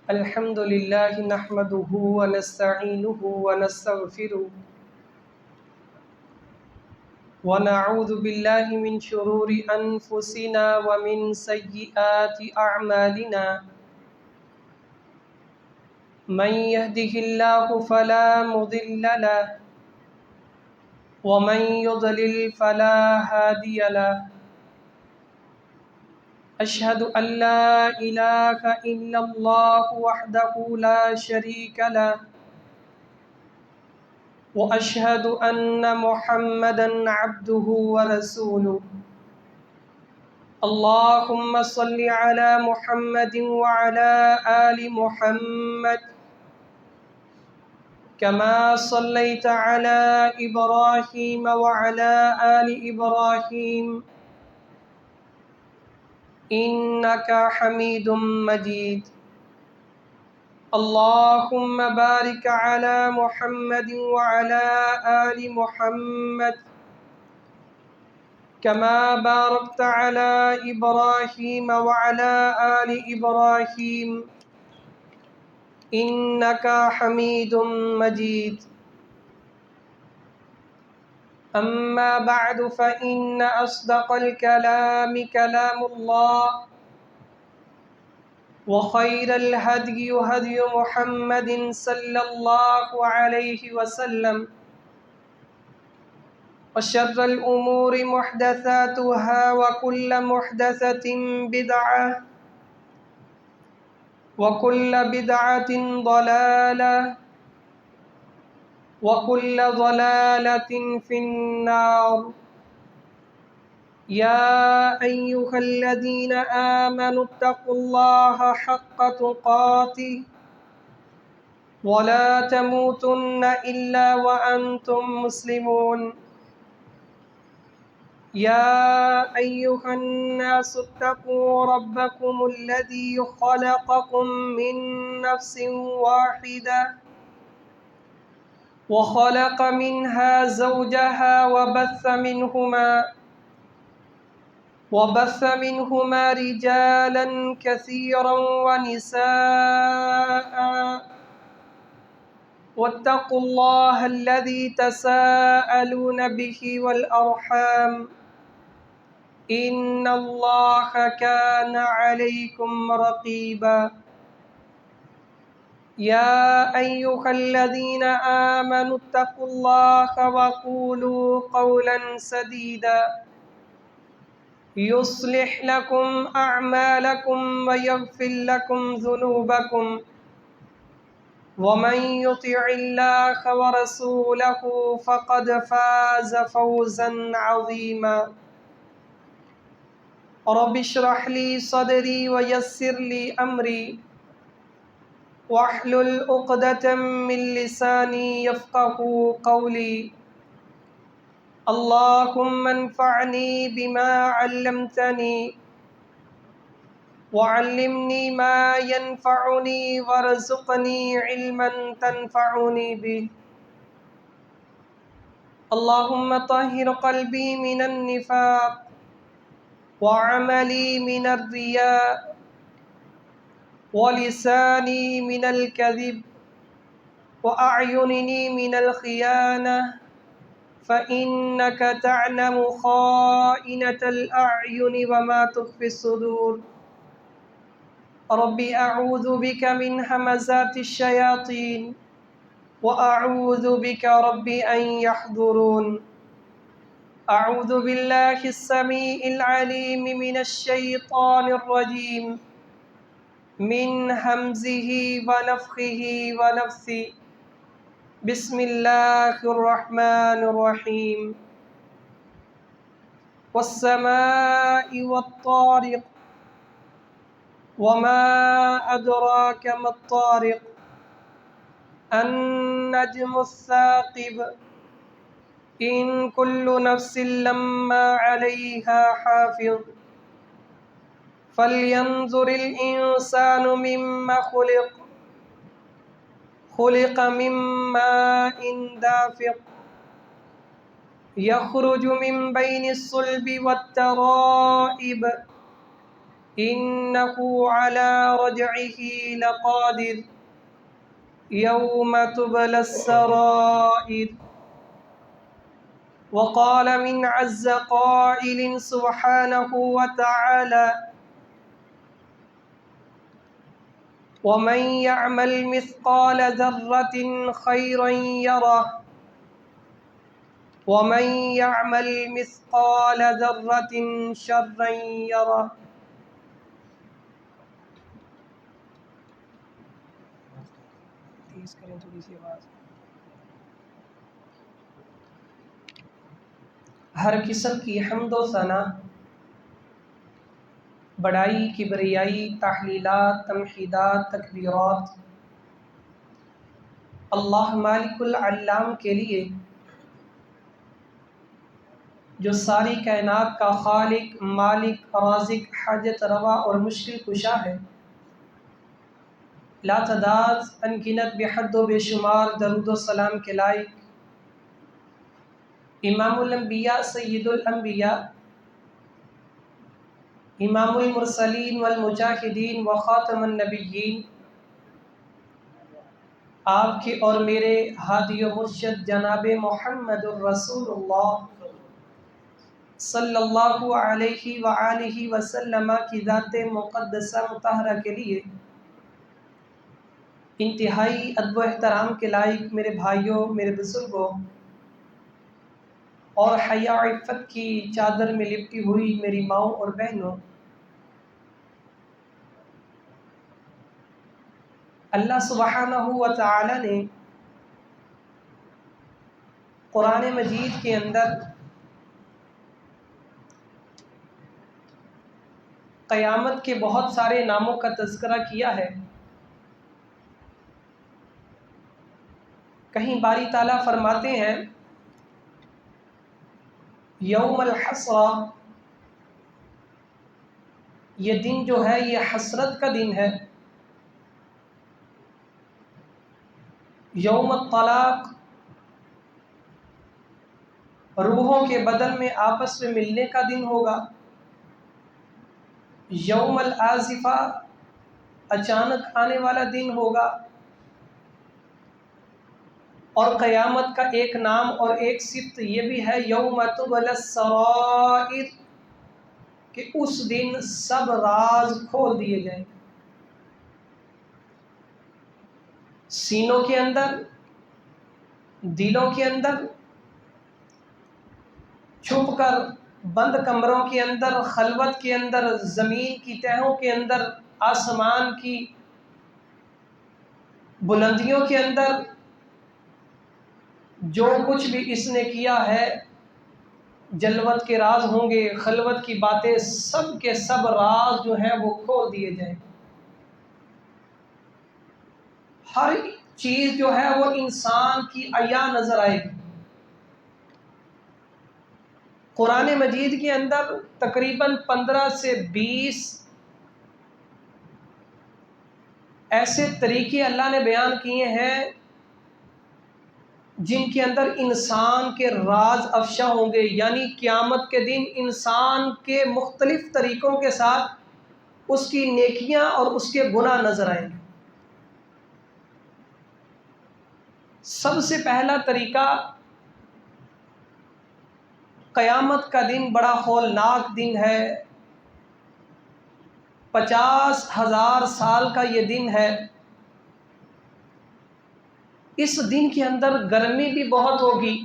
الحمد لله نحمده ونستعينه ونستغفره ونعوذ بالله من شرور أنفسنا ومن سيئات أعمالنا من يهده الله فلا مضل له ومن يضلل فلا هادي له أشهد أن لا إله إلا الله وحده لا شريك له وأشهد أن محمدًا عبده ورسوله اللهم صل على محمد وعلى آل محمد كما صليت على إبراهيم وعلى آل إبراهيم إنك حميد مجيد اللهم بارك على محمد وعلى آل محمد كما باركت على إبراهيم وعلى آل إبراهيم إنك حميد مجيد أما بعد فإن أصدق الكلام كلام الله وخير الهدي هدي محمد صلى الله عليه وسلم وشر الأمور محدثاتها وكل محدثة بدعة وكل بدعة ضلالة وكل ضلالة في النار يا أيها الذين آمنوا اتقوا الله حق تقاته ولا تموتن إلا وأنتم مسلمون يا أيها الناس اتقوا ربكم الذي خلقكم من نفس واحدة وخلق منها زوجها وبث منهما رجالا كثيرا ونساء واتقوا الله الذي تساءلون به والأرحام إن الله كان عليكم رقيبا يا أيها الذين آمنوا اتقوا الله وقولوا قولا سديدا يصلح لكم أعمالكم ويغفر لكم ذنوبكم ومن يطع الله ورسوله فقد فاز فوزا عظيما رب اشرح لي صدري ويسر لي أمري واحلل عقدة من لساني يفقهوا قولي اللهم انفعني بما علمتني وعلمني ما ينفعني وارزقني علما تنفعني به اللهم طهر قلبي من النفاق وعملي من الرياء ولساني من الكذب وأعينني من الخيانة فإنك تعلم خائنة الأعين وما تخفي الصدور ربي أعوذ بك من همزات الشياطين وأعوذ بك ربي أن يحضرون أعوذ بالله السميع العليم من الشيطان الرجيم من همزه ونفخه ونفثه بسم الله الرحمن الرحيم والسماء والطارق وما أدراك ما الطارق النجم الثاقب إن كل نفس لما عليها حافظ فلينظر الإنسان مما خلق من ماء دافق يخرج من بين الصلب والترائب إنه على رجعه لقادر يوم تبلى السرائر. وقال من عز قائل سبحانه وتعالى ومن يعمل مثقال ذرة خيرا يره ومن يعمل مثقال ذرة شرا يره. ہر قسم کی حمد و ثنا، بڑائی، کبریائی، تحلیلات، تمحیدات، تکبیرات اللہ مالک العلام کے لیے، جو ساری کائنات کا خالق، مالک، رازق، حاجت روا اور مشکل کشا ہے، لا تعداد انگنت بے حد و بے شمار درود و سلام کے لائق امام الانبیاء، سید الانبیاء، امام المرسلین والمجاہدین و خاتم النبیین، آپ کے اور میرے ہادی و مرشد جناب محمد الرسول اللہ صلی اللہ علیہ وآلہ وسلم کی ذات مقدسہ مطہرہ کے لیے انتہائی ادب و احترام کے لائق میرے بھائیوں، میرے بزرگوں اور حیا و عفت کی چادر میں لپٹی ہوئی میری ماؤں اور بہنوں، اللہ سبحانہ و تعالی نے قرآن مجید کے اندر قیامت کے بہت سارے ناموں کا تذکرہ کیا ہے۔ کہیں باری تعالیٰ فرماتے ہیں یوم الحسرہ، یہ دن جو ہے یہ حسرت کا دن ہے۔ یوم الطلاق، روحوں کے بدن میں آپس میں ملنے کا دن ہوگا۔ یوم الآزفہ، اچانک آنے والا دن ہوگا۔ اور قیامت کا ایک نام اور ایک صفت یہ بھی ہے یوم تبلی السرائر، کہ اس دن سب راز کھول دیے جائیں گے۔ سینوں کے اندر، دلوں کے اندر، چھپ کر بند کمروں کے اندر، خلوت کے اندر، زمین کی تہوں کے اندر، آسمان کی بلندیوں کے اندر، جو کچھ بھی اس نے کیا ہے، جلوت کے راز ہوں گے، خلوت کی باتیں، سب کے سب راز جو ہیں وہ کھول دیے جائیں۔ ہر چیز جو ہے وہ انسان کی عیاں نظر آئے گی۔ قرآن مجید کے اندر تقریباً 15 سے 20 ایسے طریقے اللہ نے بیان کیے ہیں جن کے اندر انسان کے راز افشا ہوں گے، یعنی قیامت کے دن انسان کے مختلف طریقوں کے ساتھ اس کی نیکیاں اور اس کے گناہ نظر آئیں گے۔ سب سے پہلا طریقہ، قیامت کا دن بڑا ہولناک دن ہے، 50,000 سال کا یہ دن ہے۔ اس دن کے اندر گرمی بھی بہت ہوگی۔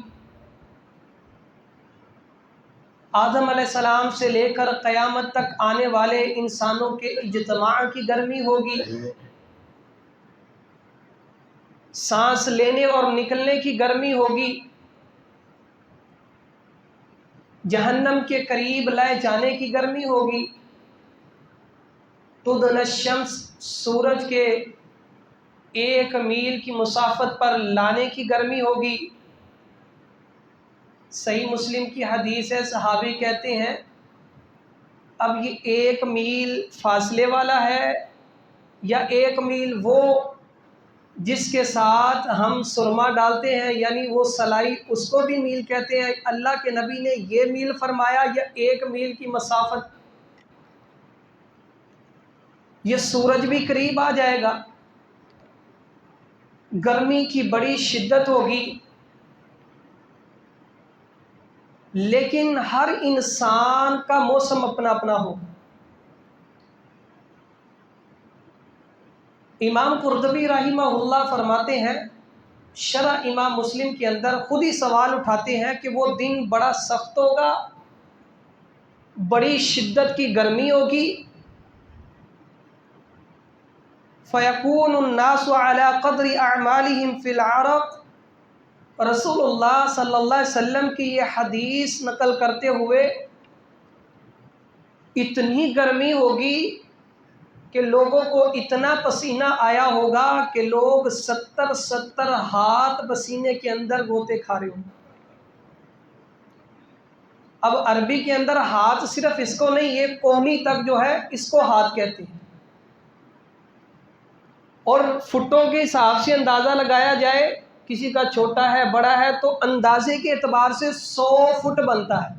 آدم علیہ السلام سے لے کر قیامت تک آنے والے انسانوں کے اجتماع کی گرمی ہوگی، سانس لینے اور نکلنے کی گرمی ہوگی، جہنم کے قریب لائے جانے کی گرمی ہوگی، تدنی الشمس، سورج کے 1 میل کی مسافت پر لانے کی گرمی ہوگی۔ صحیح مسلم کی حدیث ہے، صحابی کہتے ہیں اب یہ 1 میل فاصلے والا ہے یا 1 میل وہ جس کے ساتھ ہم سرما ڈالتے ہیں، یعنی وہ سلائی، اس کو بھی میل کہتے ہیں۔ اللہ کے نبی نے یہ میل فرمایا یا 1 میل کی مسافت؟ یہ سورج بھی قریب آ جائے گا، گرمی کی بڑی شدت ہوگی، لیکن ہر انسان کا موسم اپنا اپنا ہوگا۔ امام قرطبی رحمہ اللہ فرماتے ہیں، شرح امام مسلم کے اندر خود ہی سوال اٹھاتے ہیں کہ وہ دن بڑا سخت ہوگا، بڑی شدت کی گرمی ہوگی، فَيَكُونُ النَّاسُ عَلَى قَدْرِ أَعْمَالِهِمْ فِي الْعَرَقِ۔ رسول اللہ صلی اللہ علیہ وسلم کی یہ حدیث نقل کرتے ہوئے اتنی گرمی ہوگی کہ لوگوں کو اتنا پسینہ آیا ہوگا کہ لوگ 70 ہاتھ پسینے کے اندر گوتے کھا رہے ہوں۔ اب عربی کے اندر ہاتھ صرف اس کو نہیں، یہ کوہنی تک جو ہے اس کو ہاتھ کہتے ہیں، اور فٹوں کے حساب سے اندازہ لگایا جائے، کسی کا چھوٹا ہے بڑا ہے تو اندازے کے اعتبار سے 100 فٹ بنتا ہے،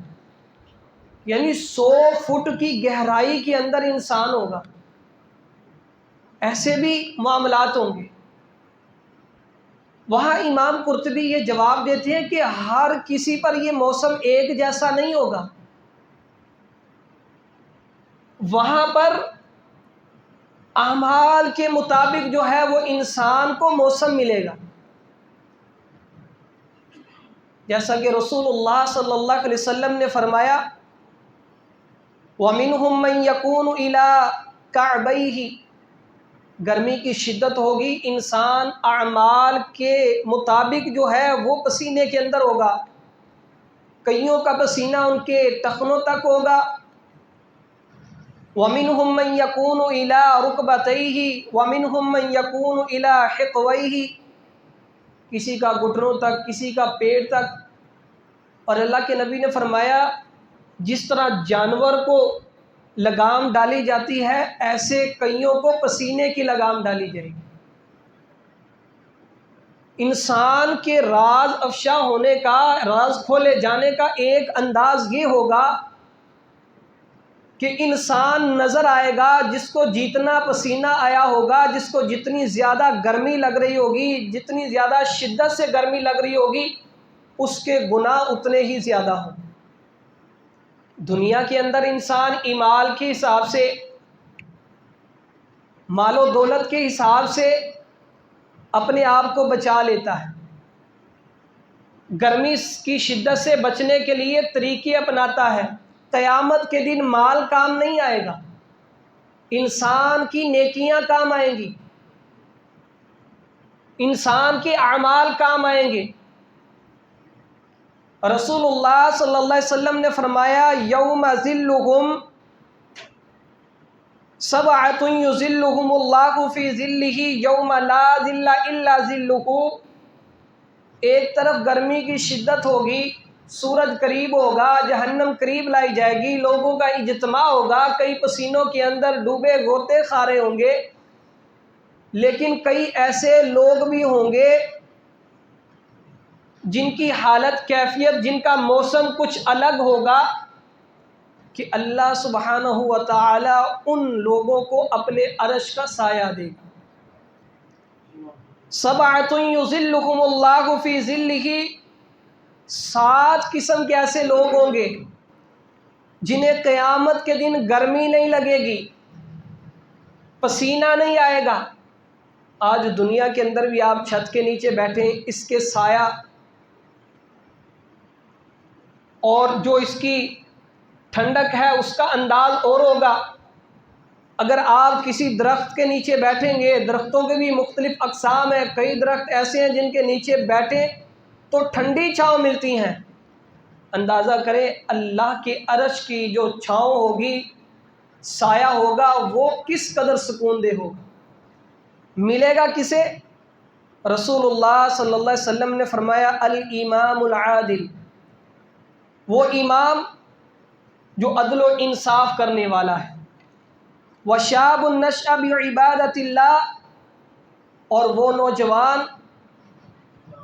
یعنی 100 فٹ کی گہرائی کے اندر انسان ہوگا۔ ایسے بھی معاملات ہوں گے۔ وہاں امام قرطبی یہ جواب دیتے ہیں کہ ہر کسی پر یہ موسم ایک جیسا نہیں ہوگا، وہاں پر اعمال کے مطابق جو ہے وہ انسان کو موسم ملے گا۔ جیسا کہ رسول اللہ صلی اللہ علیہ وسلم نے فرمایا، وَمِنْهُمْ مَنْ يَكُونُ إِلَىٰ كَعْبَيْهِ، گرمی کی شدت ہوگی، انسان اعمال کے مطابق جو ہے وہ پسینے کے اندر ہوگا، کئیوں کا پسینہ ان کے ٹخنوں تک ہوگا۔ وَمِنْهُمْ مَنْ يَكُونُ إِلَىٰ رُكْبَتَيْهِ وَمِنْهُمْ مَنْ يَكُونُ إِلَىٰ حِقْوَيْهِ، کسی کا گھٹنوں تک، کسی کا پیٹ تک۔ اور اللہ کے نبی نے فرمایا، جس طرح جانور کو لگام ڈالی جاتی ہے ایسے کئیوں کو پسینے کی لگام ڈالی جائے گی۔ انسان کے راز افشا ہونے کا، راز کھولے جانے کا ایک انداز یہ ہوگا کہ انسان نظر آئے گا جس کو جتنا پسینہ آیا ہوگا، جس کو جتنی زیادہ گرمی لگ رہی ہوگی، جتنی زیادہ شدت سے گرمی لگ رہی ہوگی، اس کے گناہ اتنے ہی زیادہ ہوں۔ دنیا کے اندر انسان اعمال کے حساب سے، مال و دولت کے حساب سے اپنے آپ کو بچا لیتا ہے، گرمی کی شدت سے بچنے کے لیے طریقے اپناتا ہے۔ قیامت کے دن مال کام نہیں آئے گا، انسان کی نیکیاں کام آئیں گی، انسان کے اعمال کام آئیں گے۔ رسول اللہ صلی اللہ علیہ وسلم نے فرمایا، یوم ذلہم سبعۃ یظلہم اللہ فی ظلہ یوم لا ظل الا ظلہ۔ ایک طرف گرمی کی شدت ہوگی، سورج قریب ہوگا، جہنم قریب لائی جائے گی، لوگوں کا اجتماع ہوگا، کئی پسینوں کے اندر ڈوبے گوتے کھا رہے ہوں گے، لیکن کئی ایسے لوگ بھی ہوں گے جن کی حالت، کیفیت، جن کا موسم کچھ الگ ہوگا کہ اللہ سبحانہ و تعالی ان لوگوں کو اپنے عرش کا سایہ دے گا۔ سبعۃ یظلہم اللہ فی ظلہ، 7 قسم کے ایسے لوگ ہوں گے جنہیں قیامت کے دن گرمی نہیں لگے گی، پسینہ نہیں آئے گا۔ آج دنیا کے اندر بھی آپ چھت کے نیچے بیٹھیں، اس کے سایہ اور جو اس کی ٹھنڈک ہے اس کا انداز اور ہوگا۔ اگر آپ کسی درخت کے نیچے بیٹھیں گے، درختوں کے بھی مختلف اقسام ہیں، کئی درخت ایسے ہیں جن کے نیچے بیٹھیں تو ٹھنڈی چھاؤں ملتی ہیں، اندازہ کریں اللہ کے عرش کی جو چھاؤں ہوگی، سایہ ہوگا، وہ کس قدر سکون دہ ہوگا۔ ملے گا کسے؟ رسول اللہ صلی اللہ علیہ وسلم نے فرمایا، الامام العادل، وہ امام جو عدل و انصاف کرنے والا ہے، وشاب نشأ بعبادۃ اللہ، اور وہ نوجوان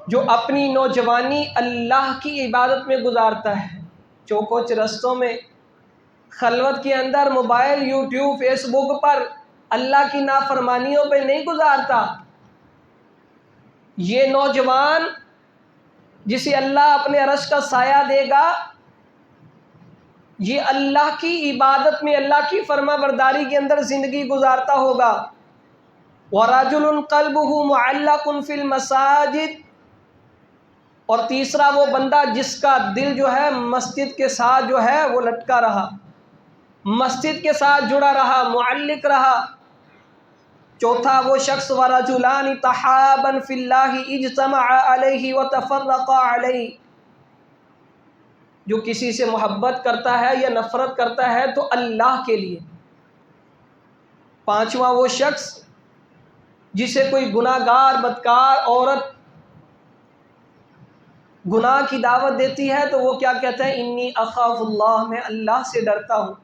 جو اپنی نوجوانی اللہ کی عبادت میں گزارتا ہے، چوکو چرستوں میں، خلوت کے اندر، موبائل، یوٹیوب، فیس بک پر اللہ کی نافرمانیوں پہ نہیں گزارتا۔ یہ نوجوان جسے اللہ اپنے عرش کا سایہ دے گا، یہ اللہ کی عبادت میں، اللہ کی فرما برداری کے اندر زندگی گزارتا ہوگا۔ وَرَجُلٌ قَلْبُهُ مُعَلَّقٌ فِي الْمَسَاجِدِ، اور تیسرا وہ بندہ جس کا دل جو ہے مسجد کے ساتھ جو ہے وہ لٹکا رہا، مسجد کے ساتھ جڑا رہا، معلق رہا۔ چوتھا وہ شخص وَرَجُلَانِ تَحَابًا فِي اللَّهِ اجْتَمَعَ عَلَيْهِ وَتَفَرَّقَا عَلَيْهِ، جو کسی سے محبت کرتا ہے یا نفرت کرتا ہے تو اللہ کے لیے۔ پانچواں وہ شخص جسے کوئی گناہ گار بدکار عورت گناہ کی دعوت دیتی ہے تو وہ کیا کہتا ہے؟ انی اخاف اللہ، میں اللہ سے ڈرتا ہوں۔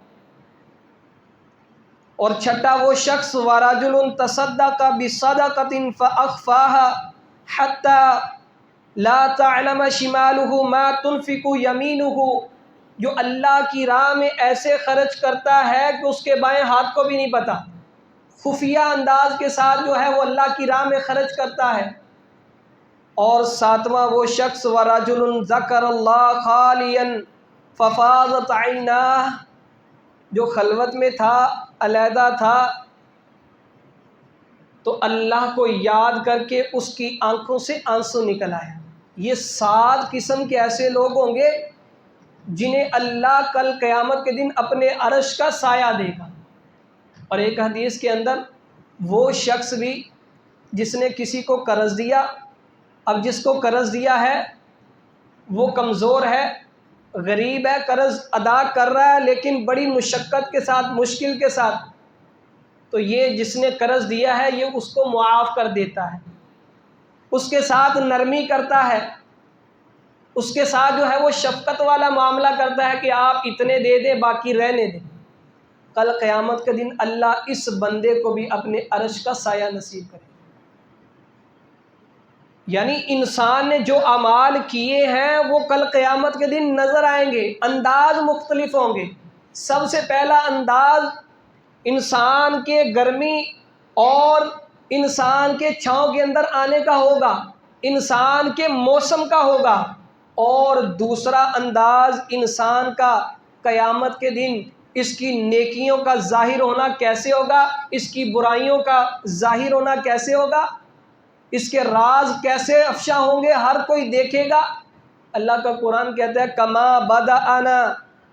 اور چھٹا وہ شخص وَرَجُلٌ تَصَدَّقَ بِصَدَقَةٍ فَأَخْفَاهَا حَتَّى لَا تَعْلَمَ شِمَالُهُ مَا تُنْفِقُ يَمِينُهُ، جو اللہ کی راہ میں ایسے خرچ کرتا ہے کہ اس کے بائیں ہاتھ کو بھی نہیں پتہ، خفیہ انداز کے ساتھ جو ہے وہ اللہ کی راہ میں خرچ کرتا ہے۔ اور ساتواں وہ شخص وَرَجُلٌ ذَكَرَ اللَّهَ خَالِيًا فَفَاضَتْ عَيْنَاهُ، جو خلوت میں تھا، علیحدہ تھا، تو اللہ کو یاد کر کے اس کی آنکھوں سے آنسو نکل آیا۔ یہ 7 قسم کے ایسے لوگ ہوں گے جنہیں اللہ کل قیامت کے دن اپنے عرش کا سایہ دے گا۔ اور ایک حدیث کے اندر وہ شخص بھی جس نے کسی کو قرض دیا، اب جس کو قرض دیا ہے وہ کمزور ہے، غریب ہے، قرض ادا کر رہا ہے لیکن بڑی مشقت کے ساتھ، مشکل کے ساتھ، تو یہ جس نے قرض دیا ہے یہ اس کو معاف کر دیتا ہے، اس کے ساتھ نرمی کرتا ہے، اس کے ساتھ جو ہے وہ شفقت والا معاملہ کرتا ہے کہ آپ اتنے دے دیں باقی رہنے دیں۔ کل قیامت کے دن اللہ اس بندے کو بھی اپنے عرش کا سایہ نصیب کرے۔ یعنی انسان نے جو اعمال کیے ہیں وہ کل قیامت کے دن نظر آئیں گے، انداز مختلف ہوں گے۔ سب سے پہلا انداز انسان کے گرمی اور انسان کے چھاؤں کے اندر آنے کا ہوگا، انسان کے موسم کا ہوگا، اور دوسرا انداز انسان کا قیامت کے دن اس کی نیکیوں کا ظاہر ہونا کیسے ہوگا، اس کی برائیوں کا ظاہر ہونا کیسے ہوگا، اس کے راز کیسے افشا ہوں گے، ہر کوئی دیکھے گا۔ اللہ کا قرآن کہتا ہے کما بدأنا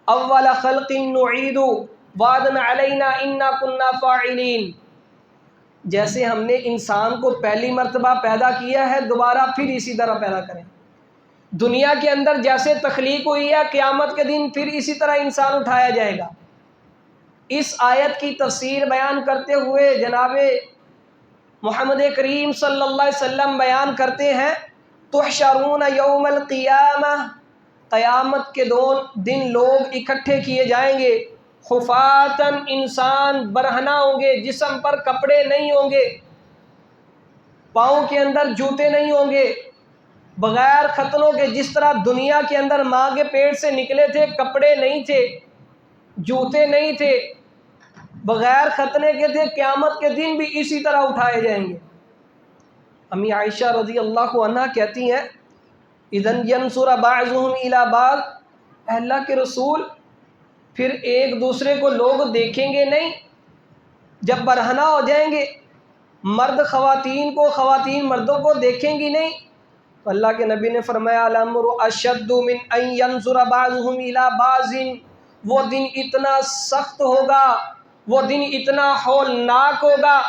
اول خلق نعید وعدا علینا انا کنا فاعلین، جیسے ہم نے انسان کو پہلی مرتبہ پیدا کیا ہے دوبارہ پھر اسی طرح پیدا کریں۔ دنیا کے اندر جیسے تخلیق ہوئی ہے قیامت کے دن پھر اسی طرح انسان اٹھایا جائے گا۔ اس آیت کی تفسیر بیان کرتے ہوئے جناب محمد کریم صلی اللہ علیہ وسلم بیان کرتے ہیں تحشرون یوم القیامہ، قیامت کے دن لوگ اکٹھے کیے جائیں گے، خفاتن، انسان برہنہ ہوں گے، جسم پر کپڑے نہیں ہوں گے، پاؤں کے اندر جوتے نہیں ہوں گے، بغیر ختنوں کے، جس طرح دنیا کے اندر ماں کے پیٹ سے نکلے تھے، کپڑے نہیں تھے، جوتے نہیں تھے، بغیر ختنے کے تھے، قیامت کے دن بھی اسی طرح اٹھائے جائیں گے۔ امی عائشہ رضی اللہ عنہا کہتی ہیں اذن ینظر بعضهم الی بعض، اللہ کے رسول پھر ایک دوسرے کو لوگ دیکھیں گے نہیں جب برہنہ ہو جائیں گے، مرد خواتین کو، خواتین مردوں کو دیکھیں گی نہیں؟ تو اللہ کے نبی نے فرمایا الامر اشد من ان ینظر بعضهم الی بعض، وہ دن اتنا سخت ہوگا، وہ دن اتنا ہولناک ہوگا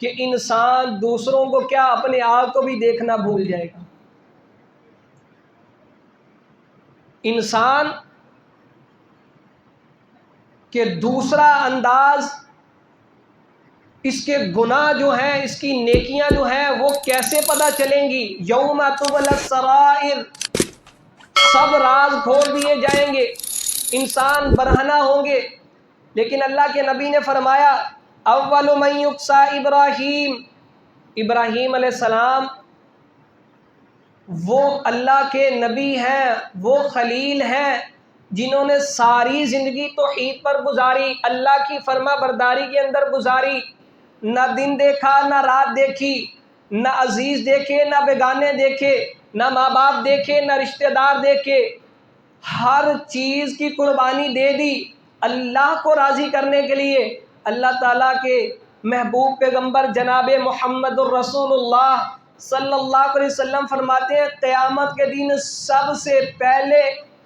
کہ انسان دوسروں کو کیا اپنے آپ کو بھی دیکھنا بھول جائے گا۔ انسان کے دوسرا انداز، اس کے گناہ جو ہیں، اس کی نیکیاں جو ہیں وہ کیسے پتہ چلیں گی؟ یوم تبلی السرائر، سب راز کھول دیے جائیں گے، انسان برہنہ ہوں گے۔ لیکن اللہ کے نبی نے فرمایا اول من یقصی ابراہیم، ابراہیم علیہ السلام وہ اللہ کے نبی ہیں، وہ خلیل ہیں جنہوں نے ساری زندگی توحید پر گزاری، اللہ کی فرما برداری کے اندر گزاری، نہ دن دیکھا نہ رات دیکھی، نہ عزیز دیکھے نہ بیگانے دیکھے، نہ ماں باپ دیکھے نہ رشتہ دار دیکھے، ہر چیز کی قربانی دے دی اللہ کو راضی کرنے کے لیے۔ اللہ تعالیٰ کے محبوب پیغمبر جناب محمد الرسول اللہ صلی اللہ علیہ وسلم فرماتے ہیں قیامت کے دن سب سے پہلے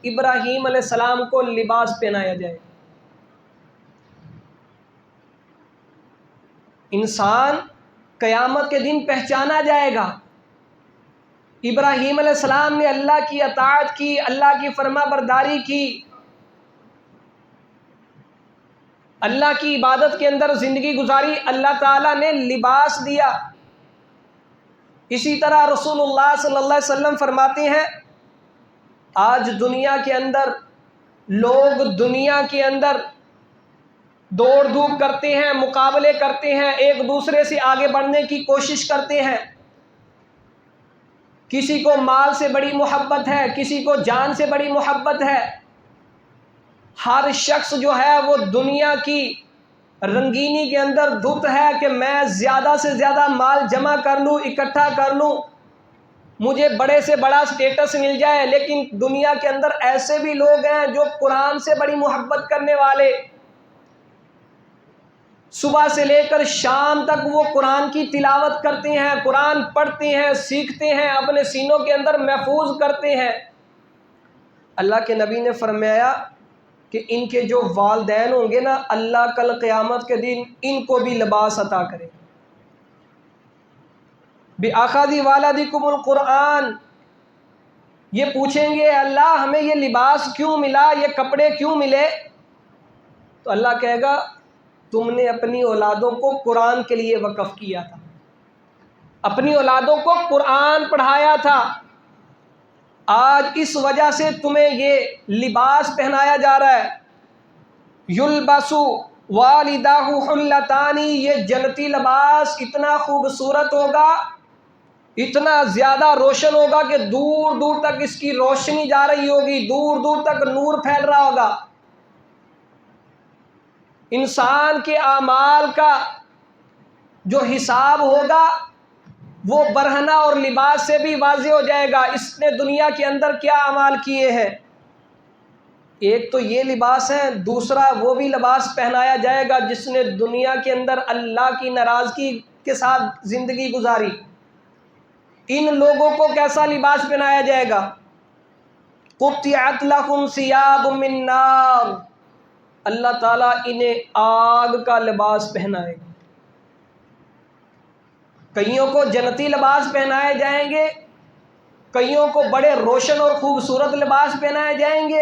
ابراہیم علیہ السلام کو لباس پہنایا جائے۔ انسان قیامت کے دن پہچانا جائے گا۔ ابراہیم علیہ السلام نے اللہ کی اطاعت کی، اللہ کی فرما برداری کی، اللہ کی عبادت کے اندر زندگی گزاری، اللہ تعالیٰ نے لباس دیا۔ اسی طرح رسول اللہ صلی اللہ علیہ وسلم فرماتے ہیں آج دنیا کے اندر لوگ دنیا کے اندر دوڑ دھوپ کرتے ہیں، مقابلے کرتے ہیں، ایک دوسرے سے آگے بڑھنے کی کوشش کرتے ہیں۔ کسی کو مال سے بڑی محبت ہے، کسی کو جان سے بڑی محبت ہے۔ ہر شخص جو ہے وہ دنیا کی رنگینی کے اندر دھت ہے کہ میں زیادہ سے زیادہ مال جمع کر لوں، اکٹھا کر لوں، مجھے بڑے سے بڑا سٹیٹس مل جائے۔ لیکن دنیا کے اندر ایسے بھی لوگ ہیں جو قرآن سے بڑی محبت کرنے والے، صبح سے لے کر شام تک وہ قرآن کی تلاوت کرتے ہیں، قرآن پڑھتے ہیں، سیکھتے ہیں، اپنے سینوں کے اندر محفوظ کرتے ہیں۔ اللہ کے نبی نے فرمایا کہ ان کے جو والدین ہوں گے نا، اللہ کل قیامت کے دن ان کو بھی لباس عطا کرے۔ بِأَخَذِ وَالَدِكُمُ الْقُرْآنَ، یہ پوچھیں گے اللہ ہمیں یہ لباس کیوں ملا، یہ کپڑے کیوں ملے؟ تو اللہ کہے گا تم نے اپنی اولادوں کو قرآن کے لیے وقف کیا تھا، اپنی اولادوں کو قرآن پڑھایا تھا، آج اس وجہ سے تمہیں یہ لباس پہنایا جا رہا ہے۔ یلبسو والداہ حلتانی، یہ جنتی لباس اتنا خوبصورت ہوگا، اتنا زیادہ روشن ہوگا کہ دور دور تک اس کی روشنی جا رہی ہوگی، دور دور تک نور پھیل رہا ہوگا۔ انسان کے اعمال کا جو حساب ہوگا وہ برہنہ اور لباس سے بھی واضح ہو جائے گا، اس نے دنیا کے اندر کیا اعمال کیے ہیں۔ ایک تو یہ لباس ہے، دوسرا وہ بھی لباس پہنایا جائے گا جس نے دنیا کے اندر اللہ کی ناراضگی کے ساتھ زندگی گزاری۔ ان لوگوں کو کیسا لباس پہنایا جائے گا؟ قطعت لہم ثیاب من نار، اللہ تعالیٰ انہیں آگ کا لباس پہنائے گا۔ کئیوں کو جنتی لباس پہنائے جائیں گے، کئیوں کو بڑے روشن اور خوبصورت لباس پہنائے جائیں گے،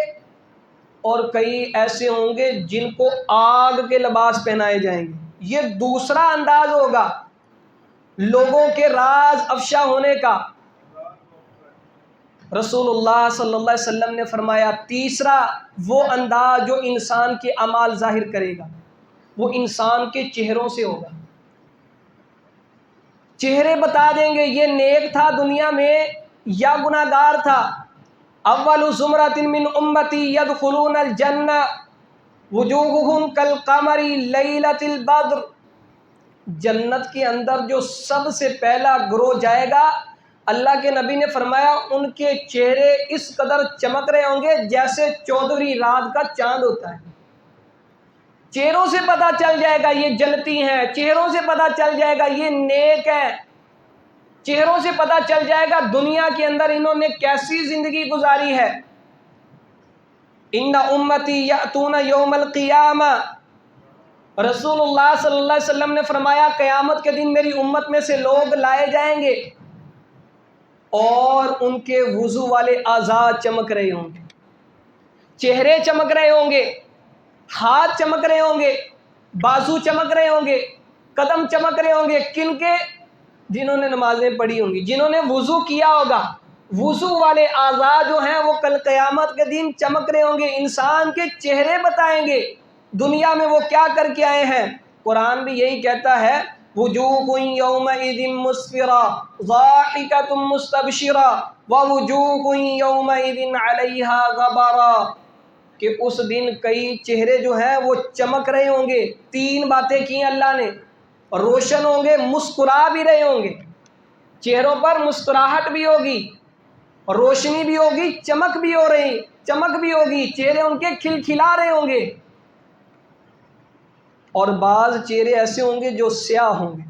اور کئی ایسے ہوں گے جن کو آگ کے لباس پہنائے جائیں گے۔ یہ دوسرا انداز ہوگا لوگوں کے راز افشا ہونے کا۔ رسول اللہ صلی اللہ علیہ وسلم نے فرمایا تیسرا وہ انداز جو انسان کے اعمال ظاہر کرے گا وہ انسان کے چہروں سے ہوگا۔ چہرے بتا دیں گے یہ نیک تھا دنیا میں یا گناہگار تھا۔ اول زمرۃ من امتی یدخلون الجنہ وجوہہم کالقمر لیلۃ البدر، جنت کے اندر جو سب سے پہلا گروہ جائے گا، اللہ کے نبی نے فرمایا ان کے چہرے اس قدر چمک رہے ہوں گے جیسے 14ویں رات کا چاند ہوتا ہے۔ چہروں سے پتہ چل جائے گا یہ جنتی ہیں، چہروں سے پتہ چل جائے گا یہ نیک ہے، چہروں سے پتہ چل جائے گا دنیا کے اندر انہوں نے کیسی زندگی گزاری ہے۔ ان امتی یاتون یوم القیامہ، رسول اللہ صلی اللہ علیہ وسلم نے فرمایا قیامت کے دن میری امت میں سے لوگ لائے جائیں گے اور ان کے وضو والے اعضاء چمک رہے ہوں گے، چہرے چمک رہے ہوں گے، ہاتھ چمک رہے ہوں گے، بازو چمک رہے ہوں گے، قدم چمک رہے ہوں گے۔ کن کے؟ جنہوں نے نمازیں پڑھی ہوں گی، جنہوں نے وضو کیا ہوگا، وضو والے اعضاء جو ہیں وہ کل قیامت کے دن چمک رہے ہوں گے۔ انسان کے چہرے بتائیں گے دنیا میں وہ کیا کر کے آئے ہیں۔ قرآن بھی یہی کہتا ہے وجوہ یومئذ مسفرہ ضاحکۃ مستبشرہ ووجوہ یومئذ علیہا غبرہ، کہ اس دن کئی چہرے جو ہیں وہ چمک رہے ہوں گے. 3 باتیں کی اللہ نے. روشن ہوں گے، مسکرا بھی رہے ہوں گے، چہروں پر مسکراہٹ بھی ہوگی، روشنی بھی ہوگی، چمک بھی ہوگی، چہرے ان کے کھلکھلا رہے ہوں گے. اور بعض چہرے ایسے ہوں گے جو سیاہ ہوں گے.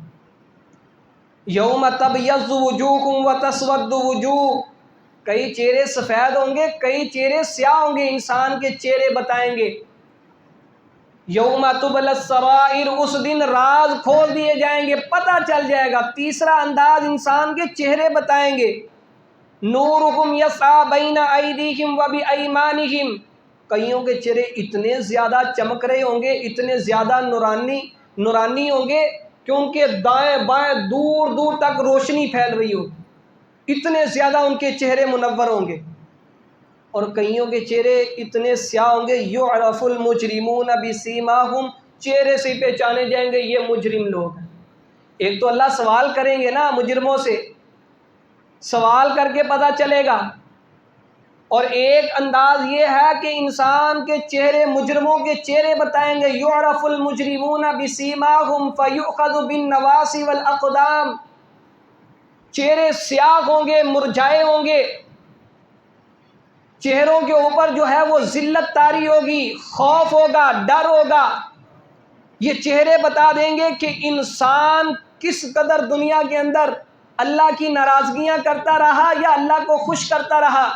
یوم تبیض وجوہ وتسود وجوہ، کئی چہرے سفید ہوں گے، کئی چہرے سیاہ ہوں گے. انسان کے چہرے بتائیں گے. یوم تبلی السرائر، اس دن راز کھول دیے جائیں گے، پتہ چل جائے گا. تیسرا انداز انسان کے چہرے بتائیں گے. نورہم یسعی بین ایدیہم وبایمانہم، کئیوں کے چہرے اتنے زیادہ چمک رہے ہوں گے، اتنے زیادہ نورانی ہوں گے کہ ان کے دائیں بائیں دور دور تک روشنی پھیل رہی ہوگی، اتنے زیادہ ان کے چہرے منور ہوں گے. اور کئیوں کے چہرے اتنے سیاہ ہوں گے، یعرف المجرمون بسیماہم، چہرے سے پہچانے جائیں گے یہ مجرم لوگ ہیں. ایک تو اللہ سوال کریں گے نا مجرموں سے، سوال کر کے پتہ چلے گا. اور ایک انداز یہ ہے کہ انسان کے چہرے، مجرموں کے چہرے بتائیں گے. یعرف المجرمون بسیماہم فیؤخذ بالنواصی والاقدام، چہرے سیاہ ہوں گے، مرجھائے ہوں گے، چہروں کے اوپر جو ہے وہ ذلت طاری ہوگی، خوف ہوگا، ڈر ہوگا. یہ چہرے بتا دیں گے کہ انسان کس قدر دنیا کے اندر اللہ کی ناراضگیاں کرتا رہا یا اللہ کو خوش کرتا رہا.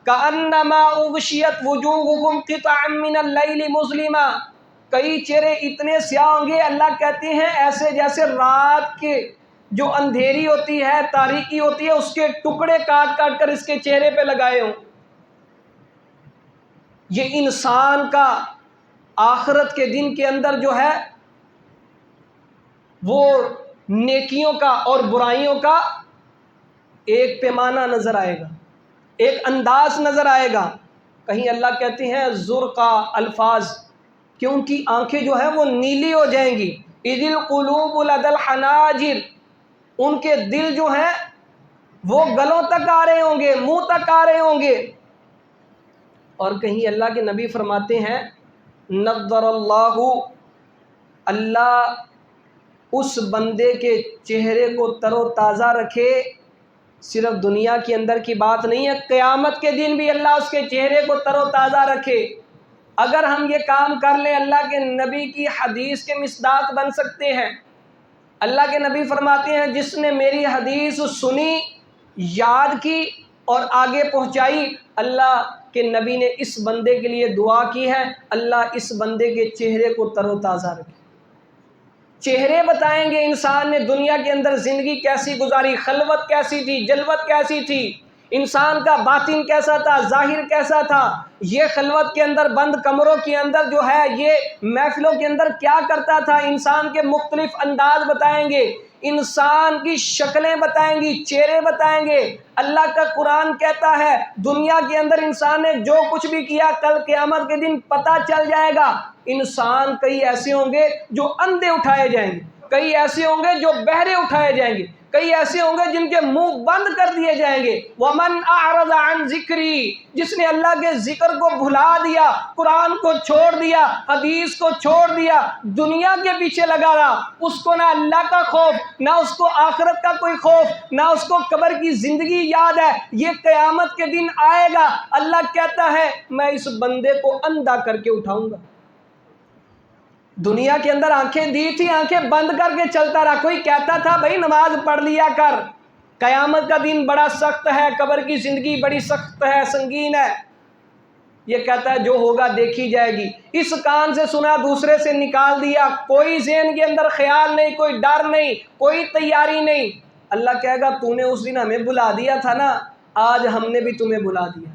کأنما اغشیت وجوہہم قطعا من اللیل مظلما، کئی چہرے اتنے سیاہ ہوں گے، اللہ کہتے ہیں ایسے جیسے رات کے جو اندھیری ہوتی ہے، تاریکی ہوتی ہے، اس کے ٹکڑے کاٹ کاٹ کر اس کے چہرے پہ لگائے ہوں. یہ انسان کا آخرت کے دن کے اندر جو ہے وہ نیکیوں کا اور برائیوں کا ایک پیمانہ نظر آئے گا، ایک انداز نظر آئے گا. کہیں اللہ کہتے ہیں زرقا الفاظ کہ ان کی آنکھیں جو ہیں وہ نیلی ہو جائیں گی. اذ القلوب لدى الحناجر، ان کے دل جو ہیں وہ گلوں تک آ رہے ہوں گے، منہ تک آ رہے ہوں گے. اور کہیں اللہ کے نبی فرماتے ہیں نضر اللہ، اللہ اس بندے کے چہرے کو تر و تازہ رکھے. صرف دنیا کے اندر کی بات نہیں ہے، قیامت کے دن بھی اللہ اس کے چہرے کو تر و تازہ رکھے. اگر ہم یہ کام کر لیں اللہ کے نبی کی حدیث کے مصداق بن سکتے ہیں. اللہ کے نبی فرماتے ہیں جس نے میری حدیث سنی، یاد کی اور آگے پہنچائی، اللہ کہ نبی نے اس بندے کے لیے دعا کی ہے اللہ اس بندے کے چہرے کو تر و تازہ رکھے. چہرے بتائیں گے انسان نے دنیا کے اندر زندگی کیسی گزاری، خلوت کیسی تھی، جلوت کیسی تھی، انسان کا باطن کیسا تھا، ظاہر کیسا تھا. یہ خلوت کے اندر بند کمروں کے اندر جو ہے یہ محفلوں کے اندر کیا کرتا تھا. انسان کے مختلف انداز بتائیں گے، انسان کی شکلیں بتائیں گی، چہرے بتائیں گے. اللہ کا قرآن کہتا ہے دنیا کے اندر انسان نے جو کچھ بھی کیا کل قیامت کے دن پتہ چل جائے گا. انسان کئی ایسے ہوں گے جو اندھے اٹھائے جائیں گے، کئی ایسے ہوں گے جو بہرے اٹھائے جائیں گے، کئی ایسے ہوں گے جن کے منہ بند کر دیے جائیں گے. وَمَنْ أَعْرَضَ عَنْ ذِكْرِي، جس نے اللہ کے ذکر کو بھلا دیا، قرآن کو چھوڑ دیا، حدیث کو چھوڑ دیا، دنیا کے پیچھے لگا رہا، اس کو نہ اللہ کا خوف، نہ اس کو آخرت کا کوئی خوف، نہ اس کو قبر کی زندگی یاد ہے. یہ قیامت کے دن آئے گا، اللہ کہتا ہے میں اس بندے کو اندھا کر کے اٹھاؤں گا. دنیا کے اندر آنکھیں دی تھی، آنکھیں بند کر کے چلتا رہا. کوئی کہتا تھا بھائی نماز پڑھ لیا کر، قیامت کا دن بڑا سخت ہے، قبر کی زندگی بڑی سخت ہے، سنگین ہے. یہ کہتا ہے جو ہوگا دیکھی جائے گی. اس کان سے سنا دوسرے سے نکال دیا، کوئی ذہن کے اندر خیال نہیں، کوئی ڈر نہیں، کوئی تیاری نہیں. اللہ کہے گا تو نے اس دن ہمیں بلا دیا تھا نا، آج ہم نے بھی تمہیں بلا دیا.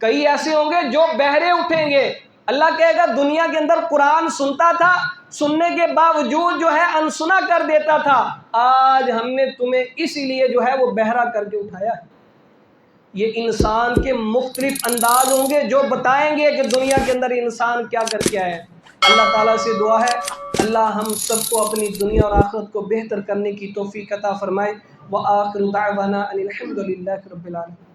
کئی ایسے ہوں گے جو بہرے اٹھیں گے. اللہ کہے گا دنیا کے اندر قرآن سنتا تھا، سننے کے باوجود جو ہے انسنا کر دیتا تھا، آج ہم نے تمہیں اسی لیے جو ہے وہ بہرا کر کے اٹھایا. یہ انسان کے مختلف انداز ہوں گے جو بتائیں گے کہ دنیا کے اندر انسان کیا کر کے آیا ہے. اللہ تعالیٰ سے دعا ہے اللہ ہم سب کو اپنی دنیا اور آخرت کو بہتر کرنے کی توفیق عطا فرمائے. وآخر دعوانا ان الحمد للہ رب العالمین.